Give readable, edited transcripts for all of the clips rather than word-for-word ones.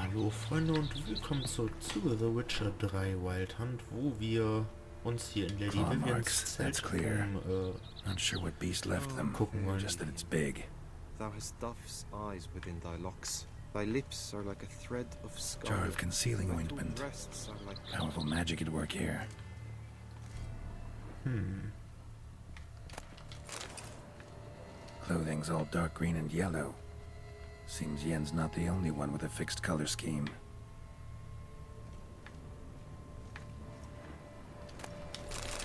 Hallo Freunde und willkommen zurück zu The Witcher 3 Wild Hunt, wo wir uns hier in Lady Viviennes Zelt gucken wollen. Just that it's big. Thou hast dove's eyes within thy locks. Thy lips are like a thread of scarlet. Jar of concealing Thy ointment. breasts are like Powerful magic at work here. Clothing's all dark green and yellow. Seems Yen's not the only one with a fixed color scheme.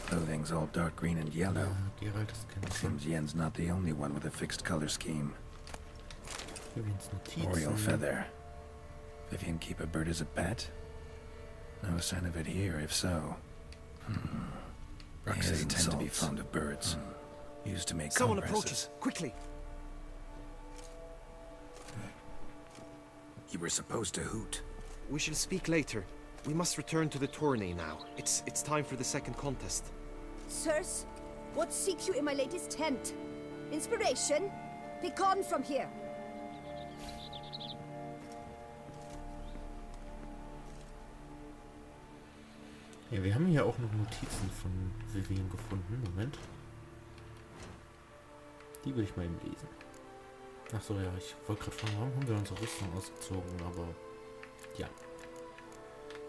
Clothing's all dark green and yellow. Geralt, das kenn ich schon. Seems Yen's not the only one with a fixed color scheme. Viviennes Oriole Notizen. feather. Vivienne keep a bird as a pet? No sign of it here, if so. They tend to be fond of birds. Used to make someone compresses. approaches, quickly! You were supposed to hoot. We shall speak later. We must return to the tourney now. It's time for the second contest. Sirs, what seek you in my latest tent? Inspiration? Be gone from here! Ja, wir haben hier auch noch Notizen von Vivienne gefunden. Moment. Die will ich mal eben lesen. Achso, ja, ich wollte gerade fragen, warum haben wir unsere Rüstung ausgezogen, aber ja.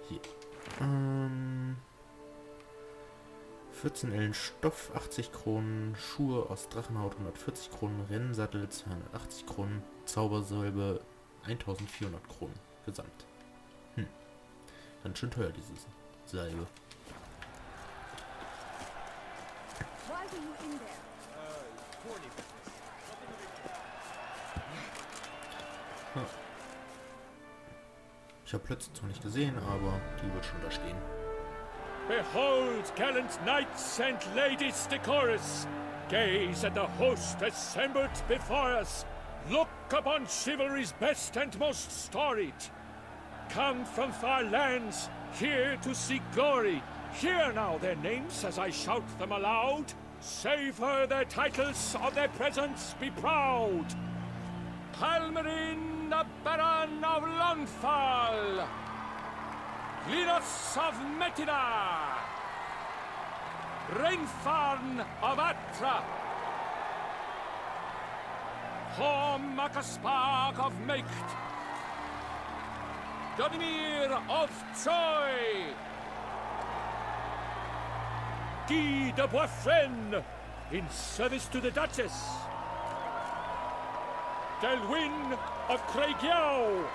Hier. 14 Ellen Stoff, 80 Kronen, Schuhe aus Drachenhaut, 140 Kronen, Rennsattel, 280 Kronen, Zaubersalbe, 1400 Kronen gesamt. Ganz schön teuer, dieses Salbe. Why were you in there? Ich habe plötzlich zwar nicht gesehen, aber die wird schon da stehen. Behold, gallant knights and ladies decorous, gaze at the host assembled before us. Look upon chivalry's best and most storied. Come from far lands, here to seek glory. Hear now their names as I shout them aloud. Savor their titles, of their presence be proud. Palmerin, the Baron of Lonfall. Linus of Metida. Reinfarn of Atra. Horm Makaspark of Mecht. Dodimir of Troy. Guy de Boisfren, in service to the Duchess. Delwyn of Craigiau.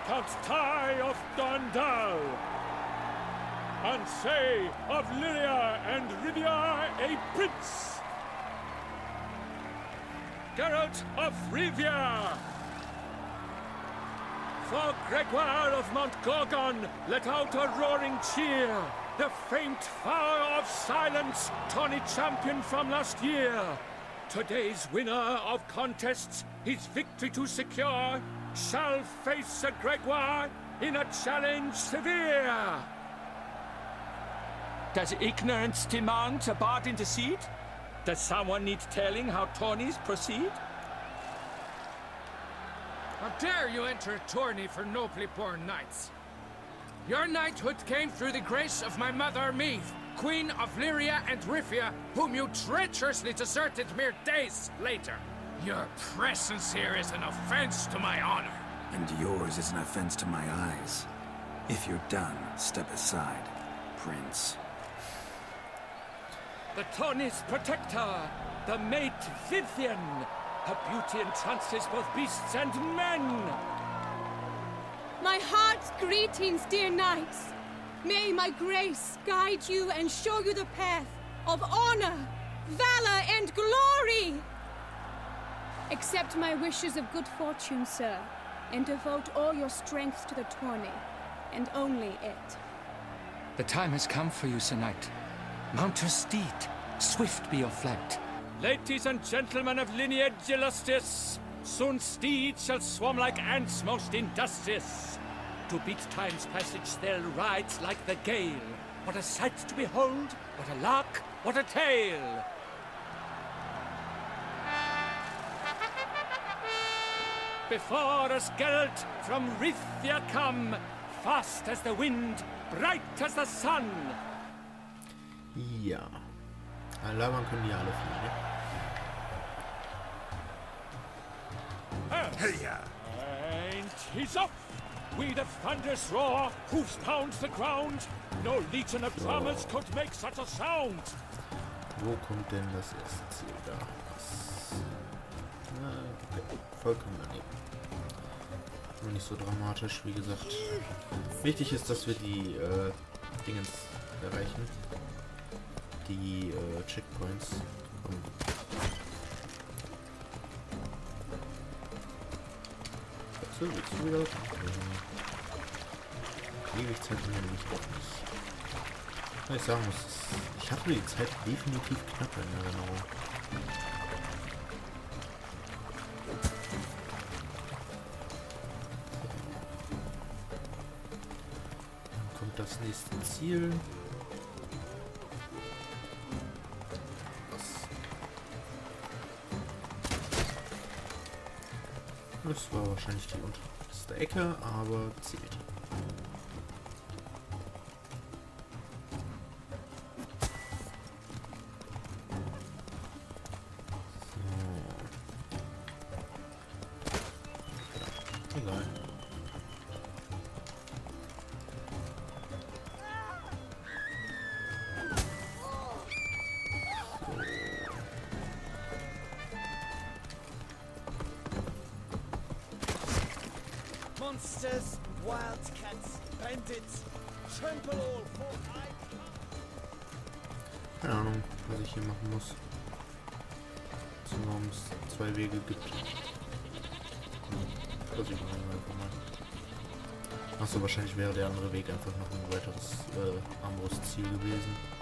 Count Tai of Dondal. Ansay of Lyria and Rivia a prince. Geralt of Rivia. For Gregoire of Montgorgon, let out a roaring cheer. The faint fire of silence, tawny champion from last year. Today's winner of contests, his victory to secure, shall face Sir Gregoire in a challenge severe. Does ignorance demand a bard intercede? Does someone need telling how tourneys proceed? How dare you enter a tourney for nobly born knights? Your knighthood came through the grace of my mother Meve, Queen of Lyria and Rivia, whom you treacherously deserted mere days later. Your presence here is an offense to my honor. And yours is an offense to my eyes. If you're done, step aside, Prince. The tourney's protector, the maid Vivienne. Her beauty entrances both beasts and men. My heart's greetings, dear knights. May my grace guide you and show you the path of honor, valor, and glory. Accept my wishes of good fortune, sir, and devote all your strength to the tourney, and only it. The time has come for you, Sir Knight. Mount your steed. Swift be your flight. Ladies and gentlemen of lineage illustrious, soon steeds shall swarm like ants most industrious. To beat time's passage they'll ride like the gale. What a sight to behold, what a lark, what a tale! before us Geralt from Rithia come, fast as the wind, bright as the sun. Ja. Labern können die alle viel, ne? And he's up! We the thunder's roar, hoofs pound the ground. No legion of drummers could make such a sound. Wo kommt denn das erste Ziel da? Okay. Vollkommen daneben. Aber nicht so dramatisch, wie gesagt. Wichtig ist, dass wir die Dingens erreichen. Die Checkpoints. So, willst du wieder? Ewig Zeit haben wir nämlich auch nicht. Was ich sagen muss, ich hatte die Zeit definitiv knapp in Erinnerung. Dann kommt das nächste Ziel. Das war wahrscheinlich die unterste Ecke, aber zählt. So. Egal. Monsters, wildcats, bandits, trample all for Keine Ahnung, was ich hier machen muss. Warum es zwei Wege gibt. Versuchen wir einfach mal. Achso, wahrscheinlich wäre der andere Weg einfach noch ein weiteres Armbrustziel gewesen.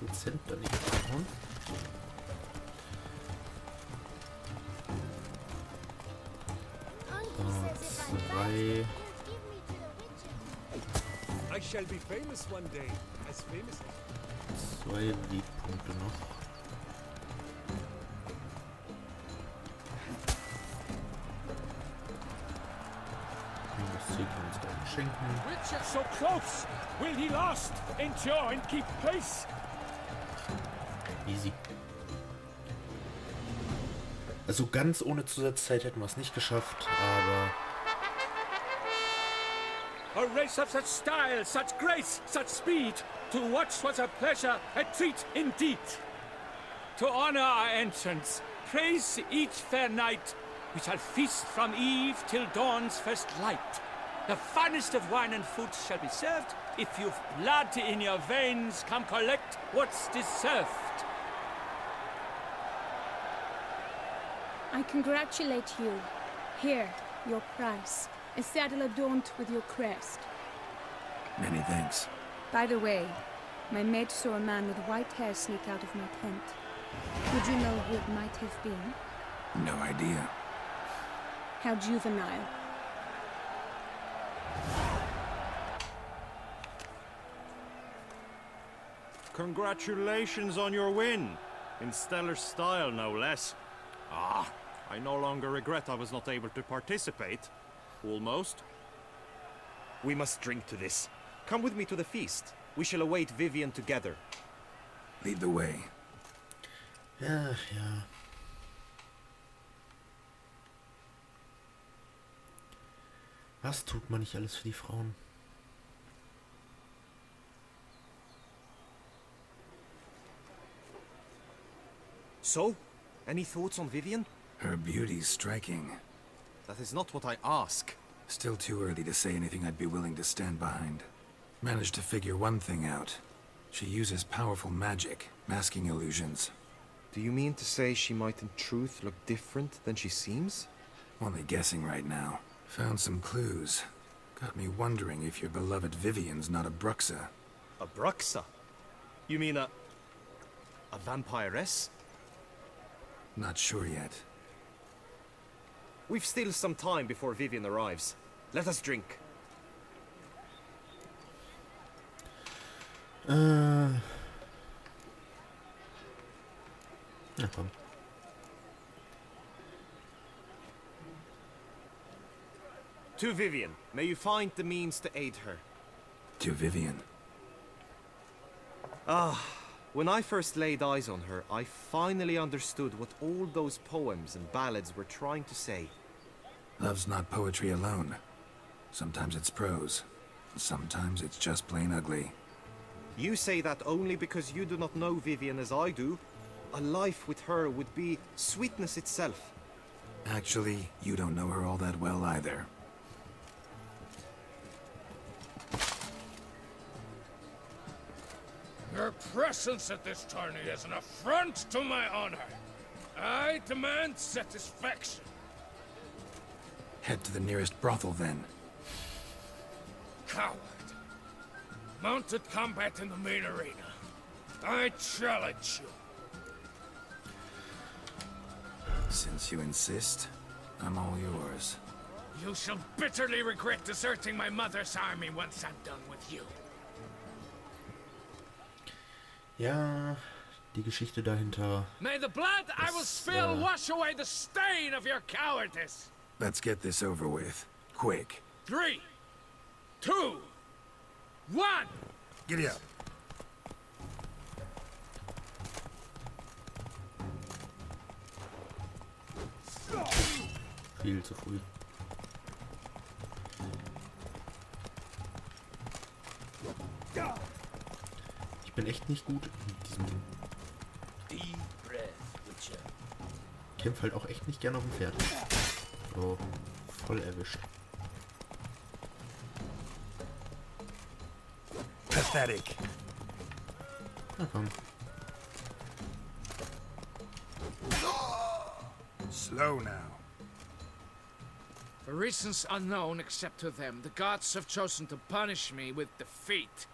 Dezent daneben gehauen. Zwei. I shall be famous one day, as famous as... Zwei Wegpunkte noch. Das Ziel kann uns dann schenken. Witcher so close! Will he last? Endure and keep pace? Easy. Also ganz ohne Zusatzzeit hätten wir es nicht geschafft, aber... A race of such style, such grace, such speed. To watch was a pleasure, a treat indeed. To honor our entrance, praise each fair knight. We shall feast from eve till dawn's first light. The finest of wine and food shall be served. If you've blood in your veins, come collect what's deserved. I congratulate you. Here, your prize. A saddle adorned with your crest. Many thanks. By the way, my maid saw a man with white hair sneak out of my tent. Would you know who it might have been? No idea. How juvenile. Congratulations on your win. In stellar style, no less. I no longer regret I was not able to participate. Almost. We must drink to this. Come with me to the feast. We shall await Vivienne together. Lead the way. Ja, ja. Was tut man nicht alles für die Frauen? So, any thoughts on Vivienne? Her beauty's striking. That is not what I ask. Still too early to say anything I'd be willing to stand behind. Managed to figure one thing out. She uses powerful magic, masking illusions. Do you mean to say she might in truth look different than she seems? Only guessing right now. Found some clues. Got me wondering if your beloved Vivienne's not a Bruxa. A Bruxa? You mean a vampiress? Not sure yet. We've still some time before Vivienne arrives. Let us drink. Na komm. To Vivienne, may you find the means to aid her. To Vivienne. When I first laid eyes on her, I finally understood what all those poems and ballads were trying to say. Love's not poetry alone. Sometimes it's prose. Sometimes it's just plain ugly. You say that only because you do not know Vivienne as I do. A life with her would be sweetness itself. Actually, you don't know her all that well either. Your presence at this tourney is an affront to my honor. I demand satisfaction. Head to the nearest brothel then. Coward. Mounted combat in the main arena. I challenge you. Since you insist, I'm all yours. You shall bitterly regret deserting my mother's army once I'm done with you. Ja, die Geschichte dahinter. May the blood I will spill wash away the stain of your cowardice. Let's get this over with. Quick. 3, 2, 1. Giddy up. Viel zu früh. Ich bin echt nicht gut in diesem Ding. Ich kämpfe halt auch echt nicht gerne auf dem Pferd. So, voll erwischt. Pathetic. Na komm. Slow now. For reasons unknown except to them, the gods have chosen to punish me with defeat.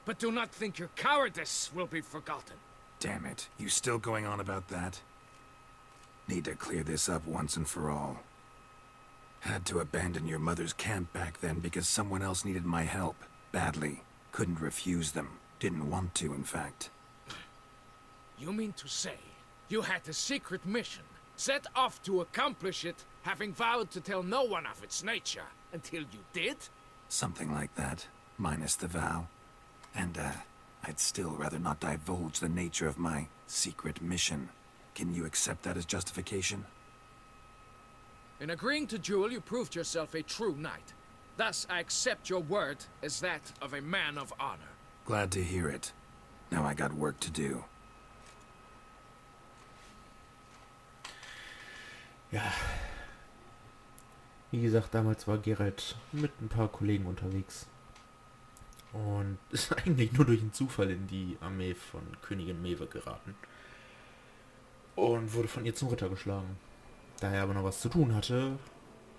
But do not think your cowardice will be forgotten. Damn it. You still going on about that? Need to clear this up once and for all. Had to abandon your mother's camp back then because someone else needed my help. Badly. Couldn't refuse them. Didn't want to, in fact. You mean to say you had a secret mission, set off to accomplish it, having vowed to tell no one of its nature, until you did? Something like that. Minus the vow. And, I'd still rather not divulge the nature of my secret mission. Can you accept that as justification? In agreeing to duel, you proved yourself a true knight. Thus, I accept your word as that of a man of honor. Glad to hear it. Now I got work to do. Ja. Wie gesagt, damals war Geralt mit ein paar Kollegen unterwegs. Und ist eigentlich nur durch einen Zufall in die Armee von Königin Mewe geraten. Und wurde von ihr zum Ritter geschlagen. Da er aber noch was zu tun hatte,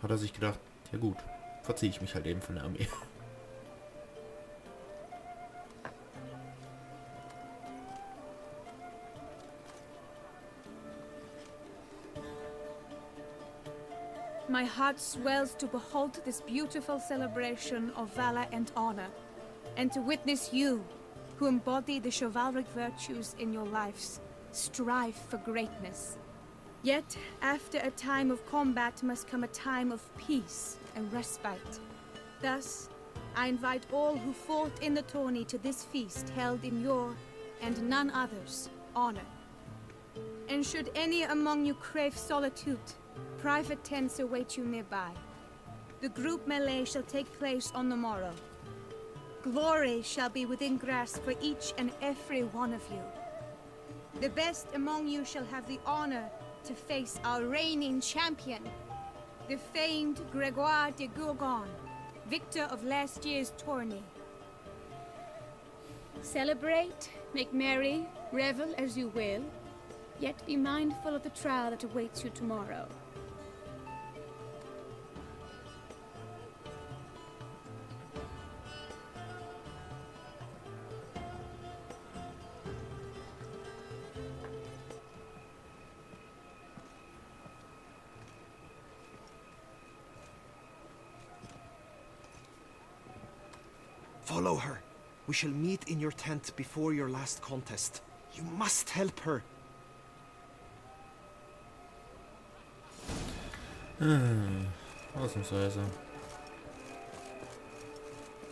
hat er sich gedacht, ja gut, verziehe ich mich halt eben von der Armee. My heart swells to behold this beautiful celebration of valor and honor, and to witness you, who embody the chivalric virtues in your lives, strive for greatness. Yet, after a time of combat must come a time of peace and respite. Thus, I invite all who fought in the tourney to this feast held in your, and none other's, honor. And should any among you crave solitude, private tents await you nearby. The group melee shall take place on the morrow. Glory shall be within grasp for each and every one of you. The best among you shall have the honor to face our reigning champion, the famed Gregoire de Gourgon, victor of last year's tourney. Celebrate, make merry, revel as you will, yet be mindful of the trial that awaits you tomorrow. Follow her. We shall meet in your tent before your last contest. You must help her. Ausnahmsweise.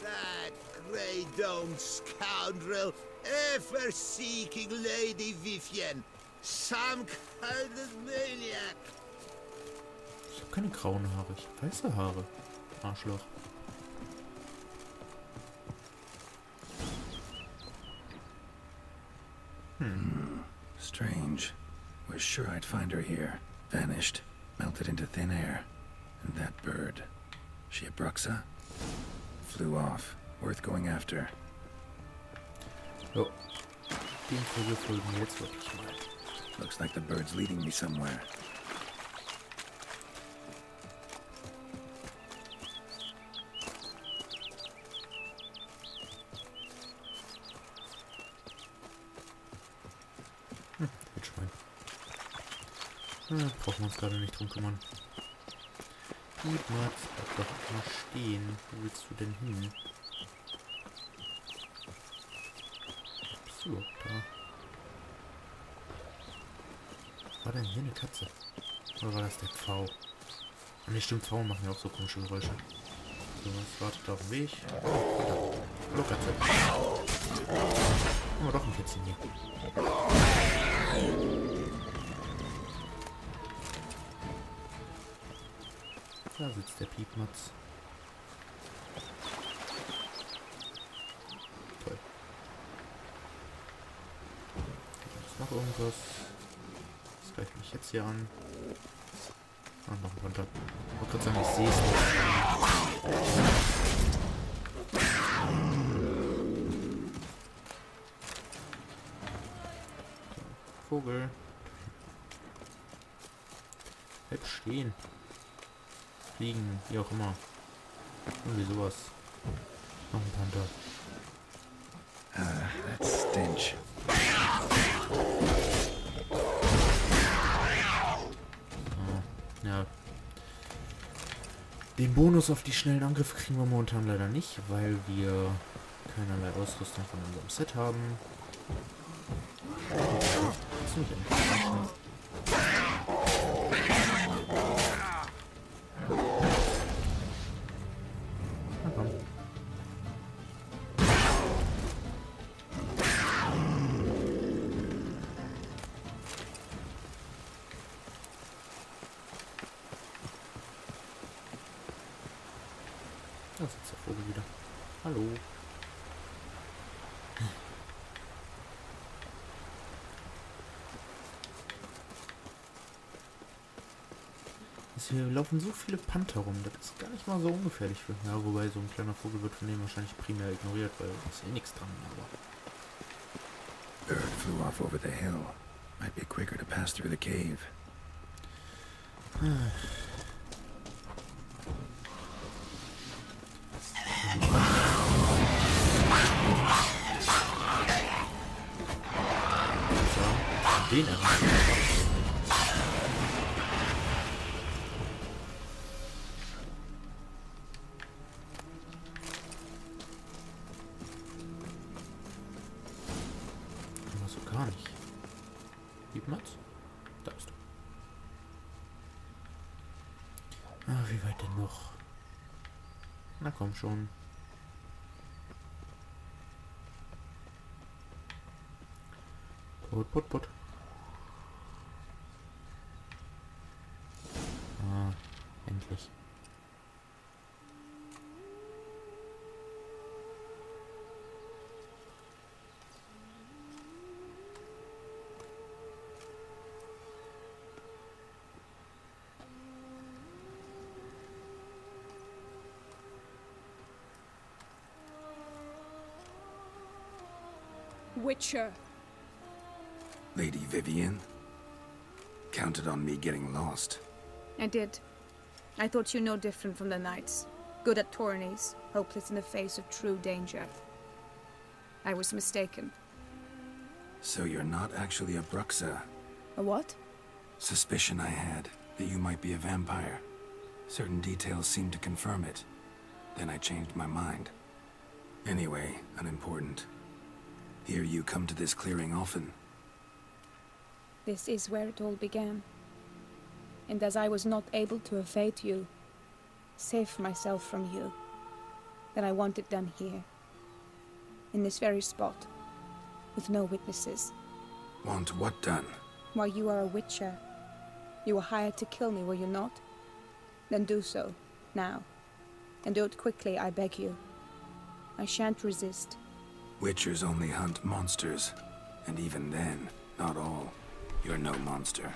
That grey-domed scoundrel, ever seeking Lady Vivienne. Some kind of maniac. Ich habe keine grauen Haare, ich habe weiße Haare. Arschloch. Strange. Was sure I'd find her here. Vanished. Melted into thin air. And that bird. She a Bruxa? Flew off. Worth going after. Jo. Den Vogel folgen wir jetzt wirklich mal. Looks like the bird's leading me somewhere. Wildschwein. Brauchen wir uns gerade nicht drum kümmern. Gut, Mats, bleib doch mal stehen. Wo willst du denn hin? Bist du überhaupt da? War denn hier eine Katze? Oder war das der Pfau? Ah, ne, stimmt, Pfauen machen ja auch so komische Geräusche. So, was wartet da auf dem Weg? Hallo Katze. Oh, doch ein Kätzchen hier. Da sitzt der Piepmatz. Toll. Ist noch irgendwas? Das greift mich jetzt hier an. Ah, noch ein Panther. Ich wollte gerade sagen, ich sehe es nicht. Vogel. Bleib stehen. Fliegen, wie auch immer. Irgendwie sowas. Noch ein Panther. That stench. Ja. Den Bonus auf die schnellen Angriffe kriegen wir momentan leider nicht, weil wir keinerlei Ausrüstung von unserem Set haben. Na komm. Da sitzt der Vogel wieder. Hallo. Hier laufen so viele Panther rum, das ist gar nicht mal so ungefährlich für. Ja, wobei so ein kleiner Vogel wird von dem wahrscheinlich primär ignoriert, weil da ist eh nichts dran, aber. Bird flew off over the hill. Might be quicker to pass through the cave. Den erreichen. Gar nicht. Piepmatz? Da bist du. Ah, wie weit denn noch? Na komm schon. Put, put, put. Ah, endlich. Witcher. Lady Vivienne? Counted on me getting lost. I did. I thought you no different from the knights. Good at tourneys, hopeless in the face of true danger. I was mistaken. So you're not actually a Bruxa? A what? Suspicion I had, that you might be a vampire. Certain details seemed to confirm it. Then I changed my mind. Anyway, unimportant. Hear you come to this clearing often. This is where it all began. And as I was not able to evade you, save myself from you, then I want it done here. In this very spot. With no witnesses. Want what done? Why, you are a witcher. You were hired to kill me, were you not? Then do so, now. And do it quickly, I beg you. I shan't resist. Witchers only hunt monsters. And even then, not all. You're no monster.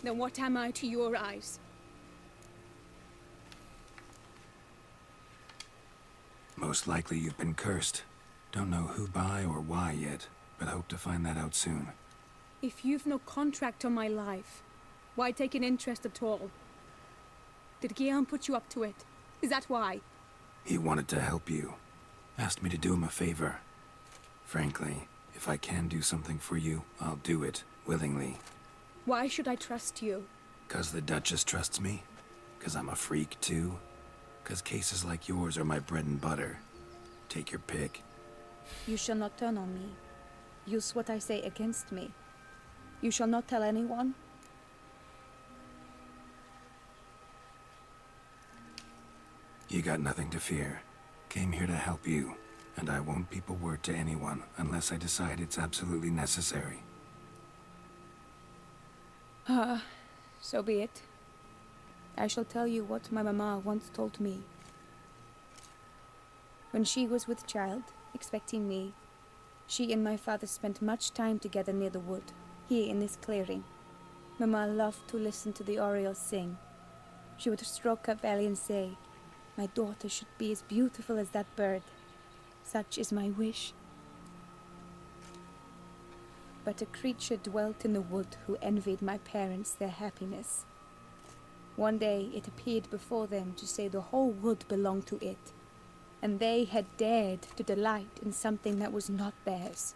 Then what am I to your eyes? Most likely you've been cursed. Don't know who by or why yet, but hope to find that out soon. If you've no contract on my life, why take an interest at all? Did Guillaume put you up to it? Is that why? He wanted to help you. Asked me to do him a favor. Frankly, if I can do something for you, I'll do it, willingly. Why should I trust you? 'Cause the Duchess trusts me? 'Cause I'm a freak, too? 'Cause cases like yours are my bread and butter. Take your pick. You shall not turn on me. Use what I say against me. You shall not tell anyone? You got nothing to fear. Came here to help you, and I won't peep a word to anyone unless I decide it's absolutely necessary. So be it. I shall tell you what my mama once told me. When she was with child, expecting me, she and my father spent much time together near the wood, here in this clearing. Mama loved to listen to the orioles sing. She would stroke her belly and say, "My daughter should be as beautiful as that bird. Such is my wish." But a creature dwelt in the wood who envied my parents their happiness. One day it appeared before them to say the whole wood belonged to it, and they had dared to delight in something that was not theirs.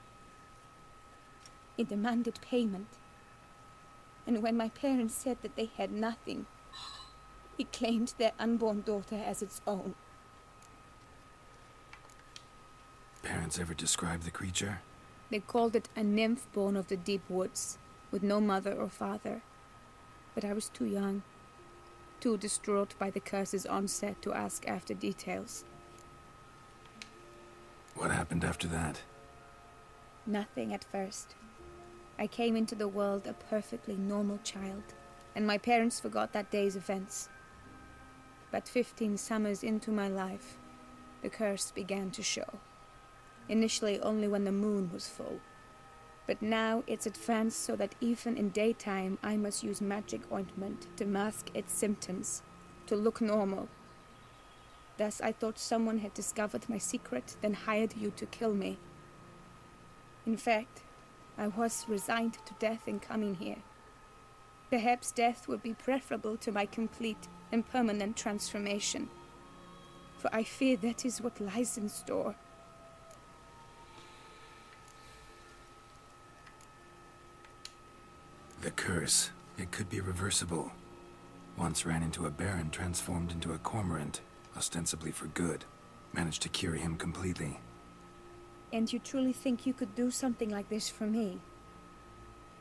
It demanded payment, and when my parents said that they had nothing, it claimed their unborn daughter as its own. Parents ever describe the creature? They called it a nymph born of the deep woods, with no mother or father. But I was too young, too distraught by the curse's onset to ask after details. What happened after that? Nothing at first. I came into the world a perfectly normal child, and my parents forgot that day's events. But 15 summers into my life, the curse began to show. Initially only when the moon was full. But now it's advanced so that even in daytime I must use magic ointment to mask its symptoms, to look normal. Thus I thought someone had discovered my secret, then hired you to kill me. In fact, I was resigned to death in coming here. Perhaps death would be preferable to my complete and permanent transformation. For I fear that is what lies in store. The curse. It could be reversible. Once ran into a baron transformed into a cormorant, ostensibly for good. Managed to cure him completely. And you truly think you could do something like this for me?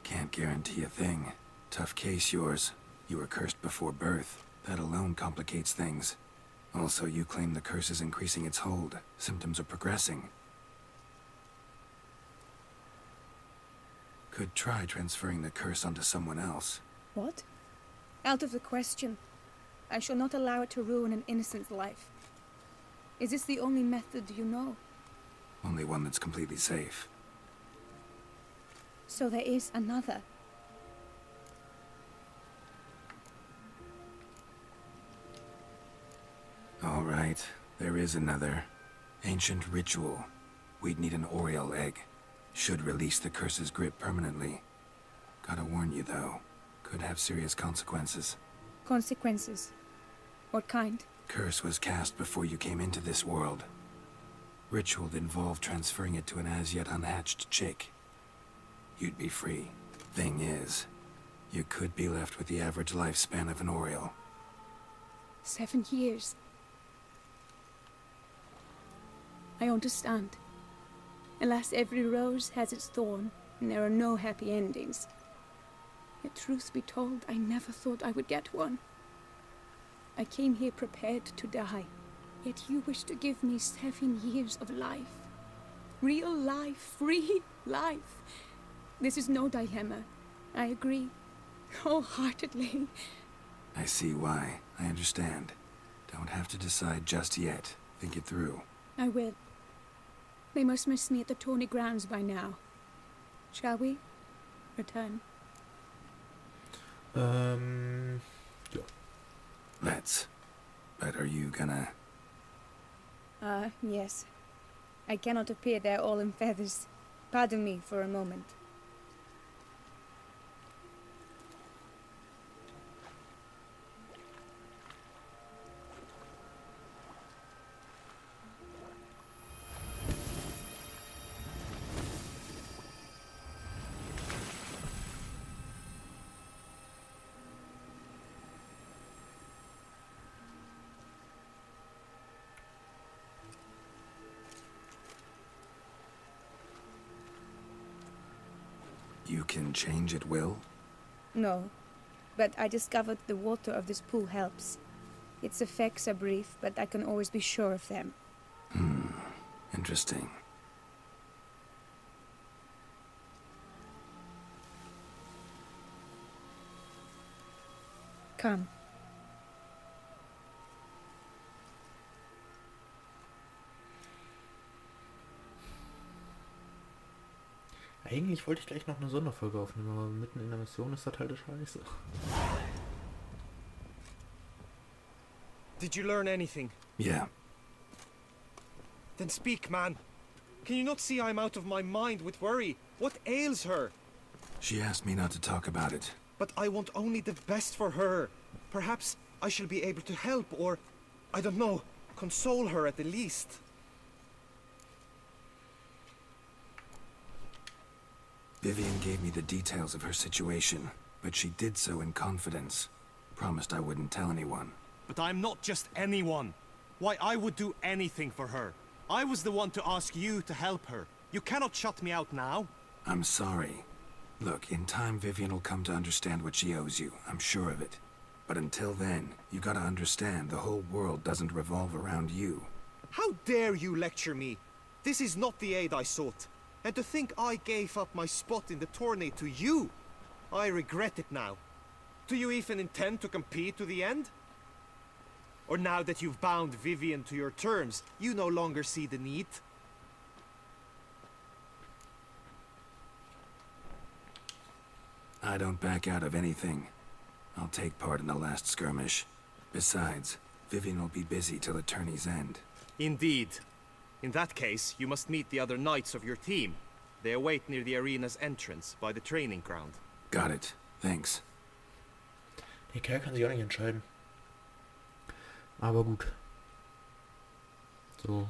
Can't guarantee a thing. Tough case, yours. You were cursed before birth. That alone complicates things. Also, you claim the curse is increasing its hold. Symptoms are progressing. Could try transferring the curse onto someone else. What? Out of the question. I shall not allow it to ruin an innocent's life. Is this the only method you know? Only one that's completely safe. So there is another. All right, there is another. Ancient ritual. We'd need an oriole egg. Should release the curse's grip permanently. Gotta warn you, though. Could have serious consequences. Consequences? What kind? Curse was cast before you came into this world. Ritual involved transferring it to an as-yet unhatched chick. You'd be free. Thing is, you could be left with the average lifespan of an oriole. 7 years. I understand. Alas, every rose has its thorn, and there are no happy endings. Yet truth be told, I never thought I would get one. I came here prepared to die, yet you wish to give me 7 years of life. Real life, free life. This is no dilemma. I agree, wholeheartedly. I see why. I understand. Don't have to decide just yet. Think it through. I will. They must miss me at the tourney grounds by now. Shall we return? Ja. Let's. But are you gonna... Yes. I cannot appear there all in feathers. Pardon me for a moment. You can change at will? No, but I discovered the water of this pool helps. Its effects are brief, but I can always be sure of them. Interesting. Come. Eigentlich wollte ich gleich noch eine Sonderfolge aufnehmen, aber mitten in der Mission ist das halt scheiße. Did you learn anything? Yeah. Then speak, man. Can you not see I'm out of my mind with worry? What ails her? She asked me not to talk about it. But I want only the best for her. Perhaps I shall be able to help or, I don't know, console her at the least. Vivienne gave me the details of her situation, but she did so in confidence. Promised I wouldn't tell anyone. But I'm not just anyone. Why, I would do anything for her. I was the one to ask you to help her. You cannot shut me out now. I'm sorry. Look, in time Vivienne will come to understand what she owes you. I'm sure of it. But until then, you gotta understand the whole world doesn't revolve around you. How dare you lecture me? This is not the aid I sought. And to think I gave up my spot in the tourney to you! I regret it now. Do you even intend to compete to the end? Or now that you've bound Vivienne to your terms, you no longer see the need? I don't back out of anything. I'll take part in the last skirmish. Besides, Vivienne will be busy till the tourney's end. Indeed. In that case, you must meet the other knights of your team. They await near the arena's entrance, by the training ground. Got it. Thanks. Der Kerl kann sich auch nicht entscheiden. Aber gut. So.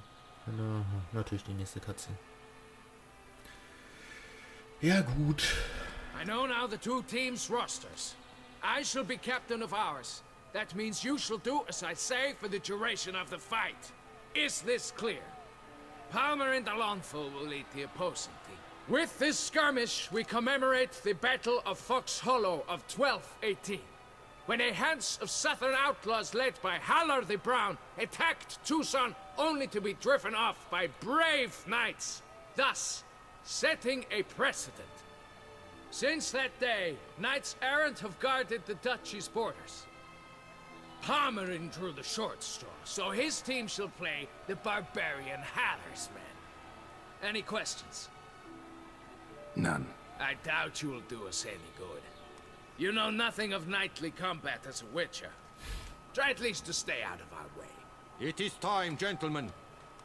Natürlich die nächste Katze. Ja, gut. I know now the two teams' rosters. I shall be captain of ours. That means you shall do as I say for the duration of the fight. Is this clear? Palmer and Alonso will lead the opposing team. With this skirmish, we commemorate the Battle of Fox Hollow of 1218, when a hands of southern outlaws led by Haller the Brown attacked Tucson only to be driven off by brave knights, thus setting a precedent. Since that day, knights errant have guarded the duchy's borders. Palmerin drew the short straw, so his team shall play the barbarian Haller's men. Any questions? None. I doubt you'll do us any good. You know nothing of knightly combat as a witcher. Try at least to stay out of our way. It is time, gentlemen.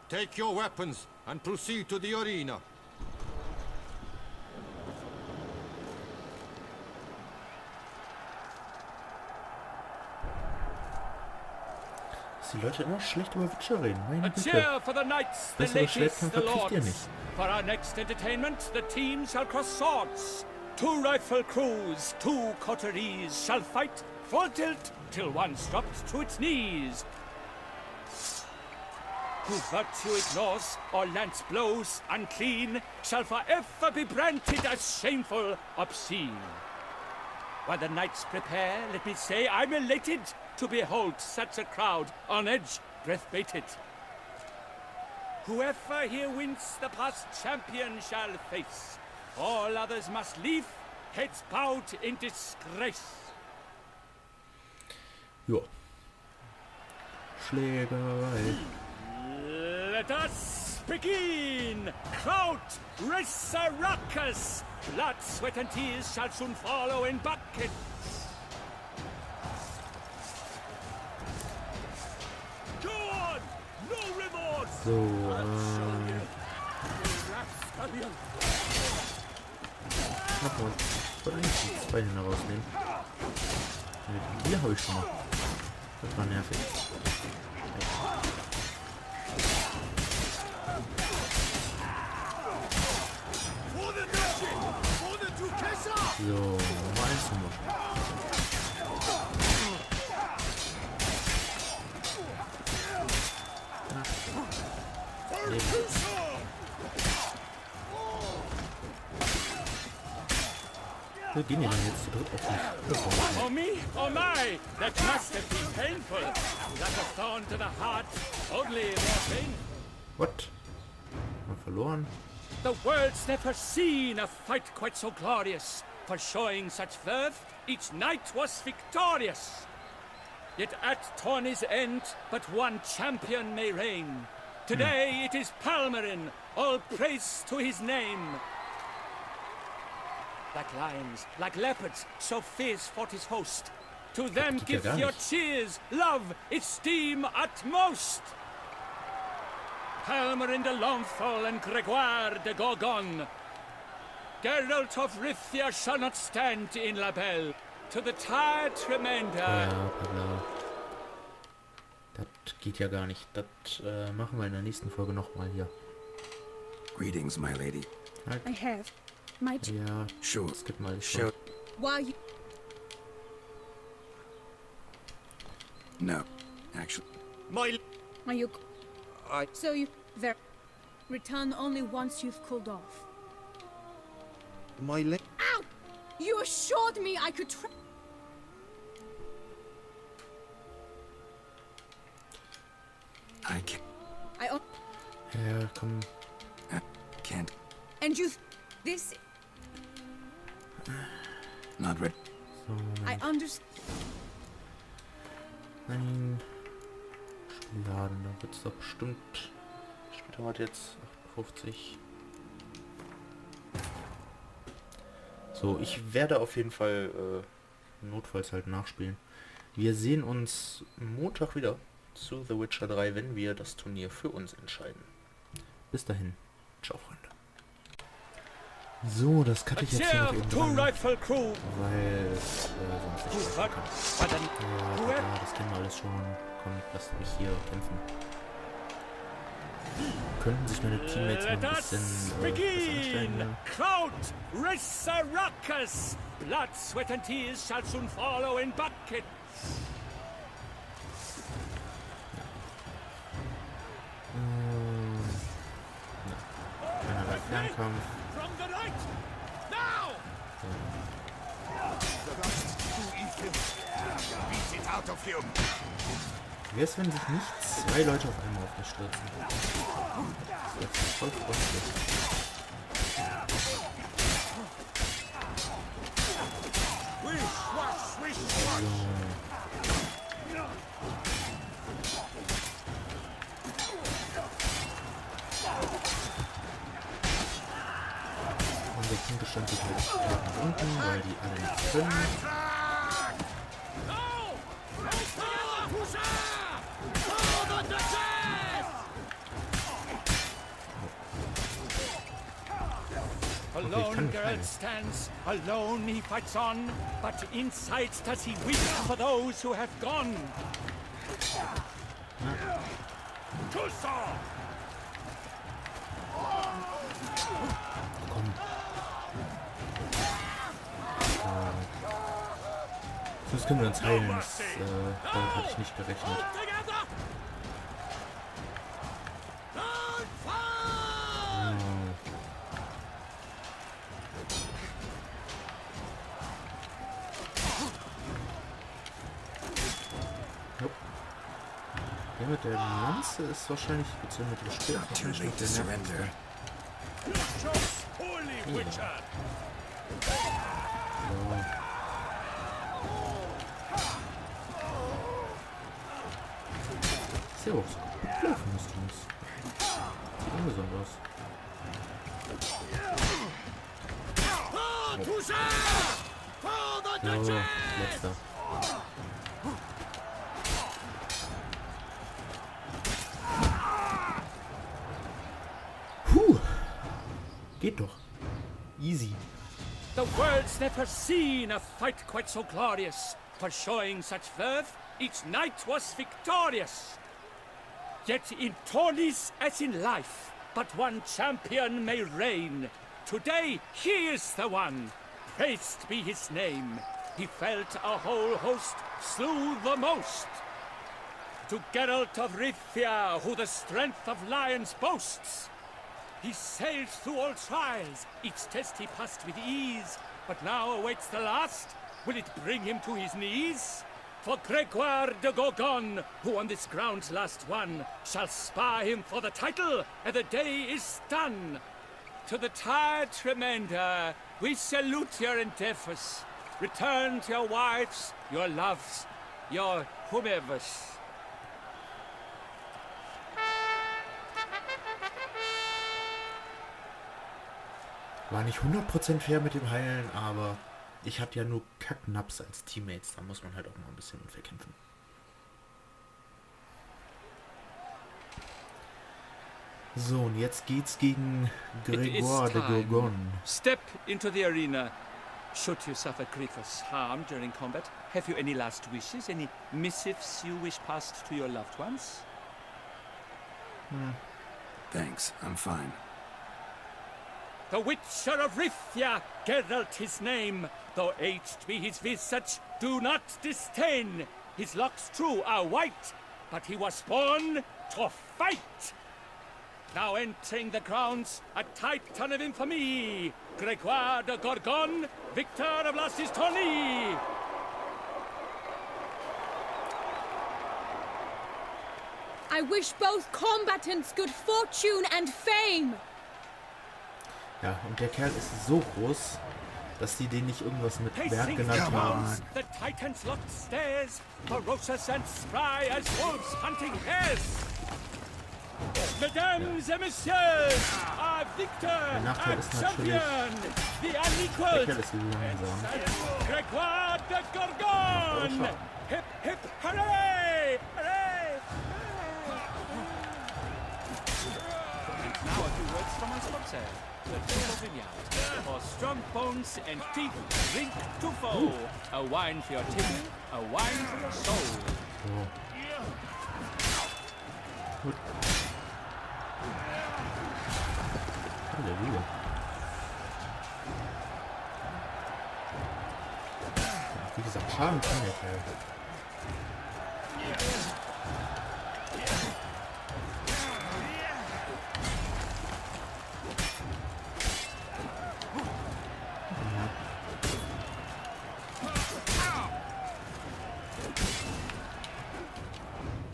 Take your weapons and proceed to the arena. Dass die Leute immer schlecht über Witcher reden. Meine A Güte. cheer for the knights, the Bessere ladies, Schwertkämpfer the kriegt ihr lords. nicht. For our next entertainment, the teams shall cross swords. 2 rifle crews, 2 coteries shall fight full tilt till one's dropped to its knees. who virtue ignores or lance blows unclean shall forever be branded as shameful, obscene. While the knights prepare, let me say I'm elated to behold such a crowd on edge, breath-baited. Whoever here wins the past champion shall face. All others must leave, heads bowed in disgrace. Ja. Schlägerei. Let us begin! Crowd, raise a ruckus! Blood, sweat and tears shall soon follow in buckets. Go on! No remorse! So, mach mal. Ich wollte eigentlich die 2 Hände rausnehmen. Hier habe ich schon mal. Das war nervig. So, Nummer 1 Nummer. Wir gehen hier dann jetzt zu dritt auf mich. Oh me, oh my, that must have been painful. Like a thorn to the heart, only more pain. What? Mal verloren. The world's never seen a fight quite so glorious. For showing such verve, each knight was victorious. Yet at tourney's end, but one champion may reign. Today it is Palmerin, all praise to his name. Like lions, like leopards, so fierce fought his host. To them give your cheers, love, esteem utmost. Palmerin de Longfall and Gregoire de Gorgon. Geralt of Rivia shall not stand in La Belle. To the tired remainder. Ja, bla. Das geht ja gar nicht. Das machen wir in der nächsten Folge nochmal hier. Greetings, my lady. Halt. I have. My Ja, Sure. skip mal. Sure. While you... No, actually. Are you... So you... There. Return only once you've cooled off. Ow! You assured me I could I can't. Ja, komm. Can't. And you... This... Not ready. So, I understand. nein. Laden, da wird es doch bestimmt. Später dauert jetzt 58. So, ich werde auf jeden Fall notfalls halt nachspielen. Wir sehen uns Montag wieder zu The Witcher 3, wenn wir das Turnier für uns entscheiden. Bis dahin. Ciao, Freunde. So, das cutte ich jetzt hier noch eben dran, weil sonst nicht mehr kann. Ja, das kennen wir alles schon. Kommt, lasst mich hier kämpfen. Könnten sich meine Teammates mal ein bisschen anstrengen, ne? Crowd, raise a ruckus! Blood, sweat and tears shall soon follow in buckets. Keinerlei Fernkampf. From the right! Now! Wie wär's, wenn sich nicht 2 Leute auf einmal auf mich stürzen? Das wäre voll freundlich. Unser Punktestand geht halt nach unten, weil die alle nicht können. Alone Geralt stands, alone he fights on, but inside does he weep for those who have gone. Komm. Das können wir uns heilen. Damit hatte ich nicht gerechnet. Der mit der Lanze ist wahrscheinlich, beziehungsweise mit dem Schwert, wahrscheinlich mit der Nerven. Ist ja auch so gut laufen müsste uns. Sieht ungesund aus. So, letzter. Puh. Geht doch. Easy. The world's never seen a fight quite so glorious. For showing such verve, each knight was victorious. Yet in tourneys as in life, but one champion may reign. Today he is the one. Praised be his name. He felt a whole host, slew the most. To Geralt of Rivia, who the strength of lions boasts. He sailed through all trials, each test he passed with ease. But now awaits the last. Will it bring him to his knees? For Gregoire de Gorgon, who on this ground's last won, shall spar him for the title, and the day is done. To the tired Tremenda, we salute your endeavors. Return to your wives, your loves, your whomevers. War nicht 100% fair mit dem Heilen, aber ich hatte ja nur Kacknaps als Teammates. Da muss man halt auch mal ein bisschen unfair kämpfen. So, und jetzt geht's gegen Gregoire de Gorgon. Step into the arena. Should you suffer grievous harm during combat, have you any last wishes, any missives you wish passed to your loved ones? Thanks, I'm fine. The Witcher of Rivia, Geralt his name. Though aged be his visage, do not disdain. His locks true are white, but he was born to fight. Now entering the grounds, a titan of infamy, Gregoire de Gorgon, victor of last his tourney. I wish both combatants good fortune and fame. Ja, und der Kerl ist so groß, dass die den nicht irgendwas mit Berg genannt haben. The titans locked stairs, ferocious and spry as wolves hunting hares. Mesdames et messieurs, our victor, our champion, the unequaled, Gregoire de Gorgon! Hip, hip, hooray! Hooray! And now a few words from my sponsor, the Wilden Jagd. For strong bones and teeth, drink to foe. A wine for your table, a wine for your soul. Gut. Halleluja. Wie gesagt, Schaden kann der Kerl.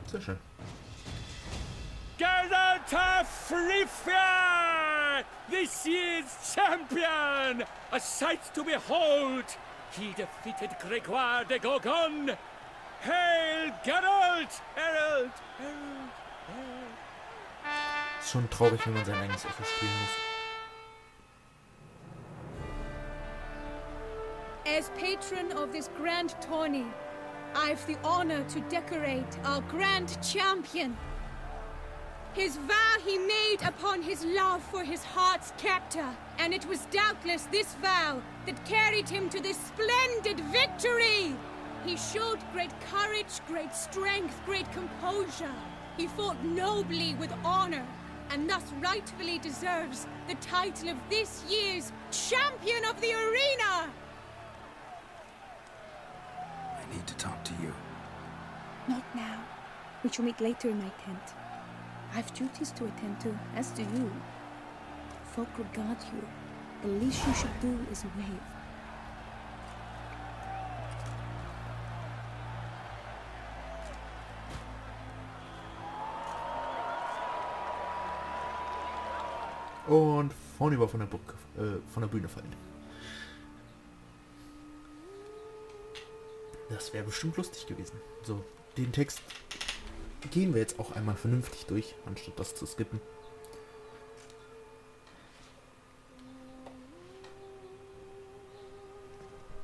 Sehr schön. Geralt of Rivia, this year's champion, a sight to behold. He defeated Gregoire de Gorgon. Hail, Geralt! Herald! Herald! Herald! Ist schon traurig, wenn man sein eigenes Echo spielen muss. As patron of this grand tourney, I've the honor to decorate our grand champion. His vow he made upon his love for his heart's captor, and it was doubtless this vow that carried him to this splendid victory. He showed great courage, great strength, great composure. He fought nobly with honor, and thus rightfully deserves the title of this year's Champion of the Arena. I need to talk to you. Not now. We shall meet later in my tent. I've duties to attend to, as do you. Folk regard you. The least you should do is wave. und vornüber von der Bühne fallen. Das wäre bestimmt lustig gewesen. So, den Text gehen wir jetzt auch einmal vernünftig durch, anstatt das zu skippen.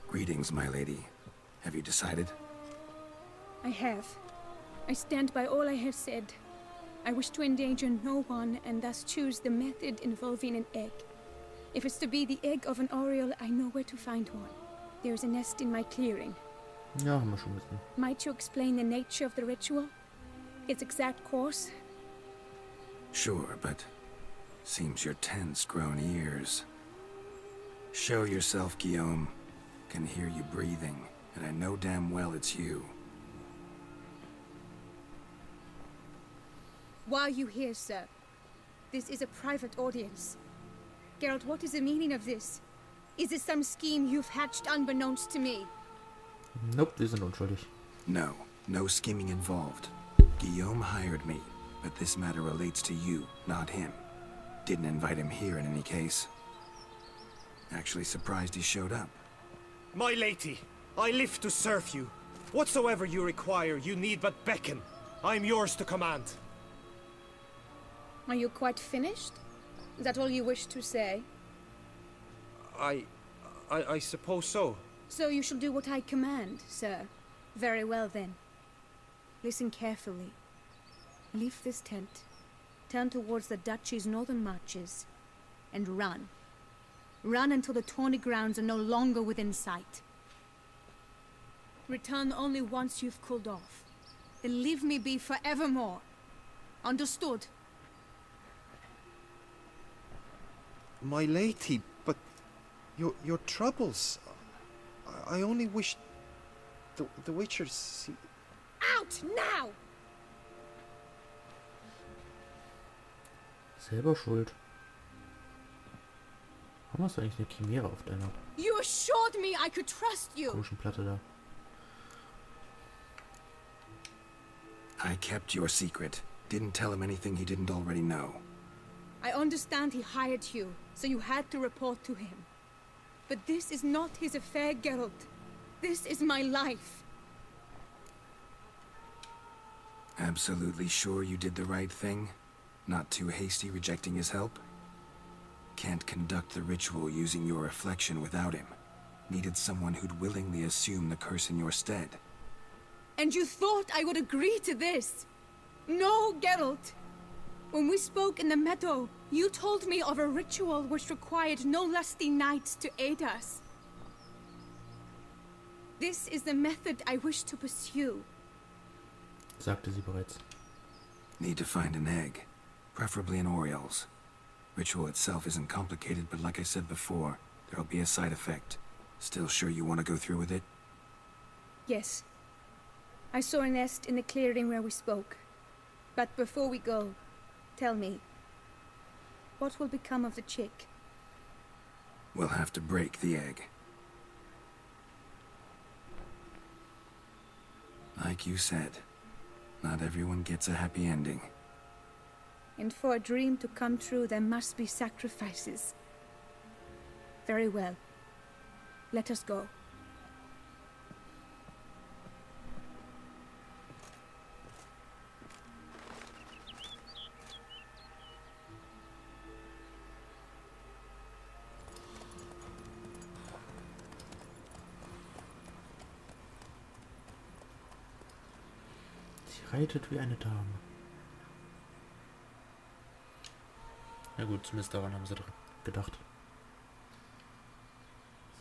Greetings, my lady. Have you decided? I have. I stand by all I have said. I wish to endanger no one and thus choose the method involving an egg. If it's to be the egg of an oriole, I know where to find one. There is a nest in my clearing. Ja, haben wir schon gesehen. Might you explain the nature of the ritual? Its exact course? Sure, but seems your tense grown ears. Show yourself, Guillaume. Can hear you breathing, and I know damn well it's you. Why are you here, sir? This is a private audience. Geralt, what is the meaning of this? Is it some scheme you've hatched unbeknownst to me? Nope, wir sind unschuldig. No scheming involved. Guillaume hired me, but this matter relates to you, not him. Didn't invite him here in any case. Actually surprised he showed up. My lady, I live to serve you. Whatsoever you require, you need but beckon. I am yours to command. Are you quite finished? Is that all you wish to say? I suppose so. So you shall do what I command, sir. Very well then. Listen carefully. Leave this tent, turn towards the duchy's northern marches, and run. Run until the tawny grounds are no longer within sight. Return only once you've cooled off. Then leave me be forevermore. Understood? My lady, but your troubles. I only wish the Witcher see. Out now! Selber schuld. Warum hast du eigentlich eine Chimäre auf deiner You assured me I could trust you. komischen Platte da? I kept your secret. Didn't tell him anything he didn't already know. I understand he hired you, so you had to report to him. But this is not his affair, Geralt. This is my life. Absolutely sure you did the right thing? Not too hasty rejecting his help? Can't conduct the ritual using your reflection without him. Needed someone who'd willingly assume the curse in your stead. And you thought I would agree to this? No, Geralt. When we spoke in the meadow, you told me of a ritual which required no lusty knights to aid us. This is the method I wish to pursue. Sagte sie bereits. Need to find an egg. Preferably an oriole's. Ritual itself isn't complicated, but like I said before, there'll be a side effect. Still sure you want to go through with it? Yes. I saw a nest in the clearing where we spoke. But before we go, tell me, what will become of the chick? We'll have to break the egg. Like you said, not everyone gets a happy ending. And for a dream to come true, there must be sacrifices. Very well. Let us go. Sie reitet wie eine Dame. Na gut, zumindest daran haben sie gedacht.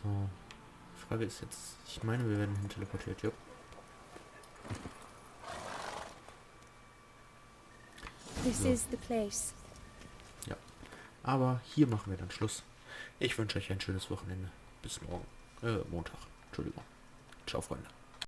So. Die Frage ist jetzt, ich meine, wir werden hin teleportiert, ja. This is the place. Ja. Aber hier machen wir dann Schluss. Ich wünsche euch ein schönes Wochenende. Bis morgen. Montag. Entschuldigung. Ciao, Freunde.